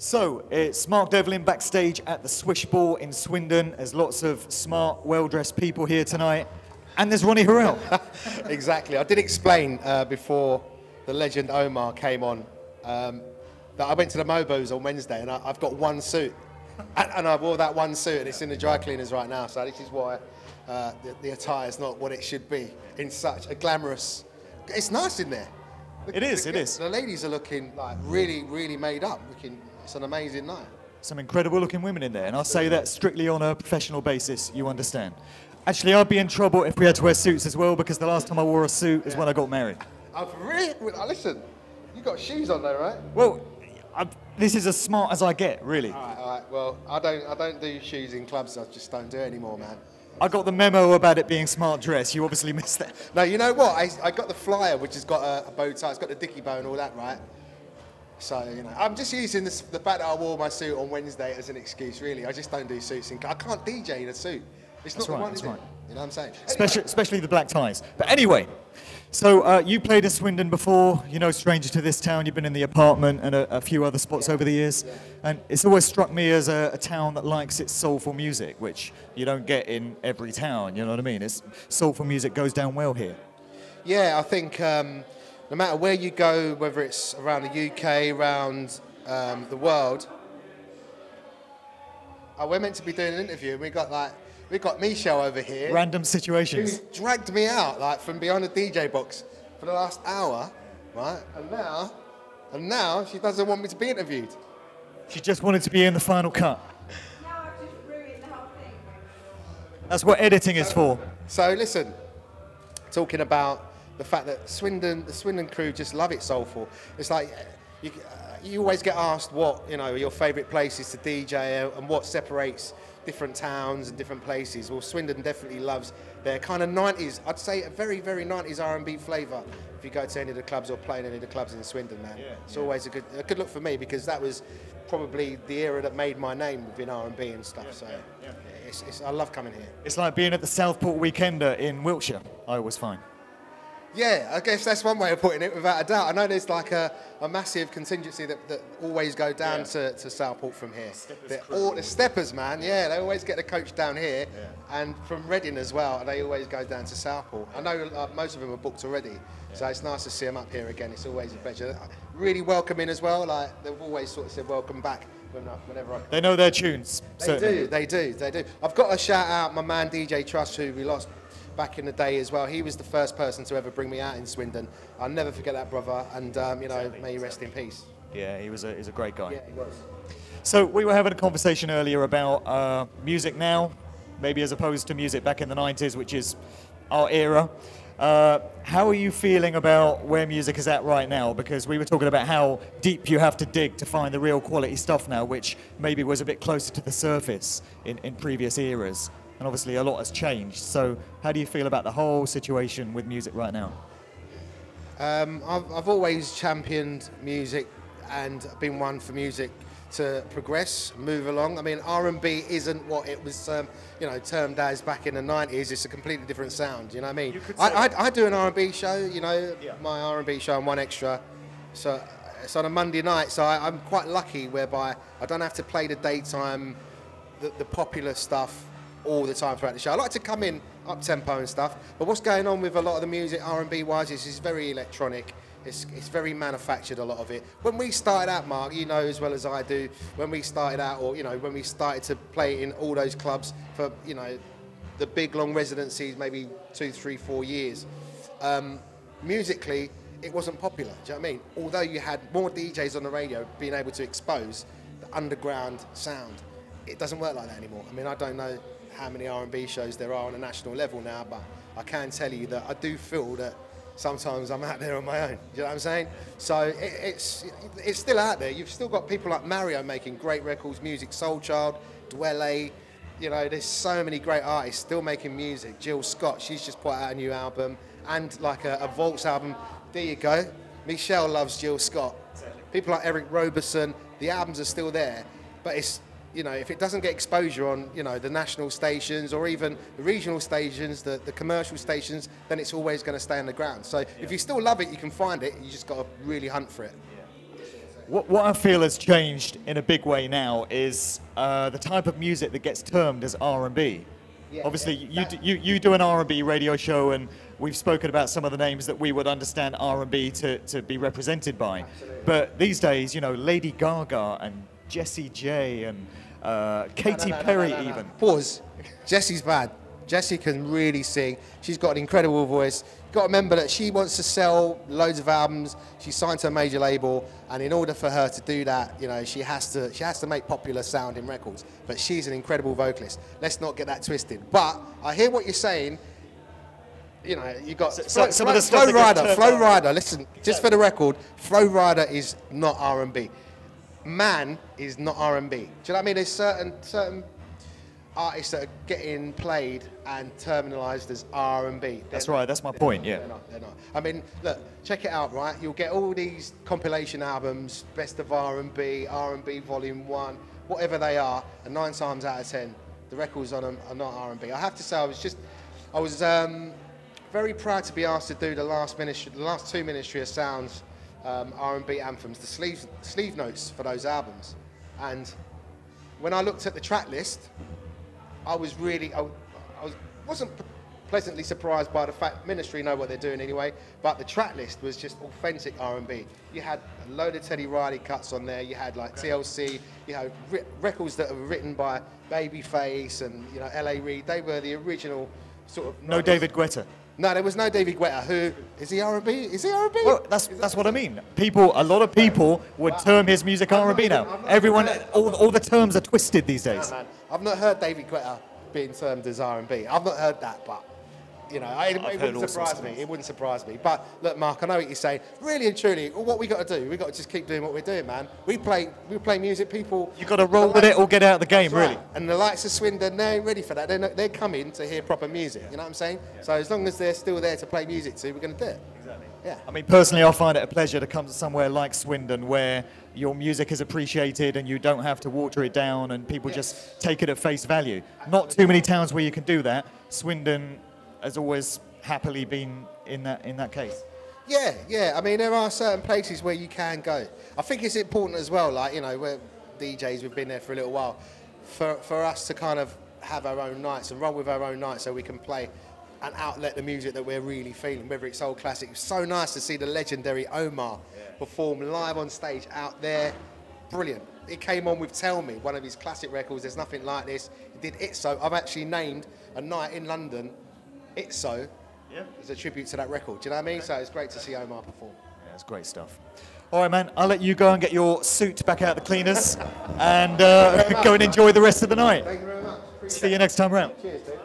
So, it's Mark Devlin backstage at the Swish Ball in Swindon. There's lots of smart, well-dressed people here tonight. And there's Ronnie Herel. Exactly. I did explain before the legend Omar came on that I went to the Mobos on Wednesday and I've got one suit. And I wore that one suit and it's in the dry cleaners right now. So this is why the attire is not what it should be in such a glamorous... It's nice in there. It is. The ladies are looking like really, really made up. It's an amazing night. Some incredible looking women in there, and I'll say that strictly on a professional basis, you understand. Actually, I'd be in trouble if we had to wear suits as well, because the last time I wore a suit is when I got married. Really? Listen, you got shoes on though, right? Well, this is as smart as I get, really. All right. Well, I don't do shoes in clubs. I just don't do it anymore, man. I got the memo about it being smart dress. You obviously missed that. No, you know what? I got the flyer, which has got a bow tie. It's got the dicky bow and all that, right? So, you know, I'm just using the fact that I wore my suit on Wednesday as an excuse, really. I just don't do suits. I can't DJ in a suit. It's not the one, is it? You know what I'm saying? Especially the black ties. But anyway, so you played in Swindon before. You're no stranger to this town. You've been in the apartment and a few other spots over the years. Yeah. And it's always struck me as a town that likes its soulful music, which you don't get in every town, you know what I mean? Soulful music goes down well here. Yeah, I think no matter where you go, whether it's around the UK, around the world, we're meant to be doing an interview, and we got Michelle over here. Random situations. Who's dragged me out like from behind the DJ box for the last hour, right? And now she doesn't want me to be interviewed. She just wanted to be in the final cut. Now I've just ruined the whole thing. That's what editing is for. So listen, talking about the fact that the Swindon crew just love it soulful. It's like you always get asked what your favourite places to DJ and what separates different towns and different places. Well, Swindon definitely loves their kind of 90s. I'd say a very, very 90s R&B flavour. If you go to any of the clubs or play in any of the clubs in Swindon, man, it's always a good look for me, because that was probably the era that made my name within R&B and stuff. So I love coming here. It's like being at the Southport Weekender in Wiltshire. I always find. Yeah, I guess that's one way of putting it, without a doubt. I know there's like a massive contingency that always go down to Southport from here. The steppers, man, they always get the coach down here, and from Reading as well, they always go down to Southport. I know most of them are booked already, so it's nice to see them up here again. It's always a pleasure. Really welcoming as well, like they've always sort of said welcome back whenever I come. They know their tunes. They do. I've got to shout out my man DJ Trust, who we lost back in the day as well. He was the first person to ever bring me out in Swindon. I'll never forget that, brother, and may you rest in peace. Yeah, he's a great guy. Yeah, he was. So we were having a conversation earlier about music now, maybe as opposed to music back in the 90s, which is our era. How are you feeling about where music is at right now? Because we were talking about how deep you have to dig to find the real quality stuff now, which maybe was a bit closer to the surface in previous eras. And obviously a lot has changed. So how do you feel about the whole situation with music right now? I've always championed music and been one for music to progress, move along. I mean, R&B isn't what it was, termed as back in the 90s. It's a completely different sound, you know what I mean? I do an R&B show, my R&B show on 1Xtra. So it's on a Monday night, so I'm quite lucky whereby I don't have to play the daytime, the popular stuff all the time throughout the show. I like to come in up-tempo and stuff, but what's going on with a lot of the music, R&B-wise, is it's very electronic. It's very manufactured, a lot of it. When we started out, Mark, you know as well as I do, when we started out, or when we started to play in all those clubs for the big long residencies, maybe 2, 3, 4 years, musically it wasn't popular. Do you know what I mean? Although you had more DJs on the radio being able to expose the underground sound, it doesn't work like that anymore. I mean, I don't know how many R&B shows there are on a national level now, but I can tell you that I do feel that sometimes I'm out there on my own. Do you know what I'm saying? So it's still out there. You've still got people like Mario making great records, music, Soul Child, Dwelle. There's so many great artists still making music. Jill Scott, she's just put out a new album, and like a Vaults album. There you go. Michelle loves Jill Scott. People like Eric Roberson, the albums are still there, but it's if it doesn't get exposure on, the national stations or even the regional stations, the commercial stations, then it's always going to stay on the ground. So if you still love it, you can find it. You just got to really hunt for it. What I feel has changed in a big way now is the type of music that gets termed as R&B. Yeah, Obviously, yeah. you do an R&B radio show, and we've spoken about some of the names that we would understand R&B to be represented by. Absolutely. But these days, you know, Lady Gaga and Jessie J and Katy Perry even. Pause. Jessie's bad. Jessie can really sing. She's got an incredible voice. You've got to remember that she wants to sell loads of albums. She's signed to a major label, and in order for her to do that, you know, she has to make popular sounding records. But she's an incredible vocalist. Let's not get that twisted. But I hear what you're saying. You know, you got some of the stuff Flo that gets Rida. turned Flo on. Rida. Listen, just for the record, Flo Rida is not R&B. Man is not R&B. Do you know what I mean? There's certain artists that are getting played and terminalised as R&B. That's right, that's my point, yeah. They're not. I mean, look, check it out, right? You'll get all these compilation albums, Best of R&B Volume 1, whatever they are, and 9 times out of 10, the records on them are not R&B. I have to say, I was very proud to be asked to do the last 2 Ministry of Sounds R&B anthems, the sleeve notes for those albums. And when I looked at the track list, I wasn't pleasantly surprised by the fact Ministry know what they're doing anyway, but the track list was just authentic R&B. You had a load of Teddy Riley cuts on there. You had like TLC. You know, records that were written by Babyface and, you know, L.A. Reid. They were the original sort of. No David Guetta. No, there was no David Guetta. Who is he? R&B? Is he R&B? Well, that's what I mean. A lot of people would term his music R&B now. Everyone, all the terms are twisted these days. No, man. I've not heard David Guetta being termed as R&B. I've not heard that, but you know, it wouldn't surprise me. It wouldn't surprise me. But look, Mark, I know what you're saying. Really and truly, what we got to do, we got to just keep doing what we're doing, man. We play music. People, You got to roll with it or get out of the game, really. And the likes of Swindon, they ain't ready for that. They're coming to hear proper music. You know what I'm saying? Yeah. So as long as they're still there to play music to, we're going to do it. Exactly. Yeah. I mean, personally, I find it a pleasure to come to somewhere like Swindon where your music is appreciated and you don't have to water it down and people just take it at face value. Not too many towns where you can do that. Swindon has always happily been in that case. Yeah. I mean, there are certain places where you can go. I think it's important as well, like, you know, we're DJs, we've been there for a little while, for us to kind of have our own nights and roll with our own nights so we can play and outlet the music that we're really feeling, whether it's old classic. It's so nice to see the legendary Omar perform live on stage out there. Brilliant. It came on with Tell Me, one of his classic records. There's nothing like this. He did It So. I've actually named a night in London It So as a tribute to that record. Do you know what I mean? So it's great to see Omar perform. Yeah, it's great stuff. All right, man, I'll let you go and get your suit back out the cleaners and go and enjoy the rest of the night. Thank you very much. See you next time round. Cheers, dude.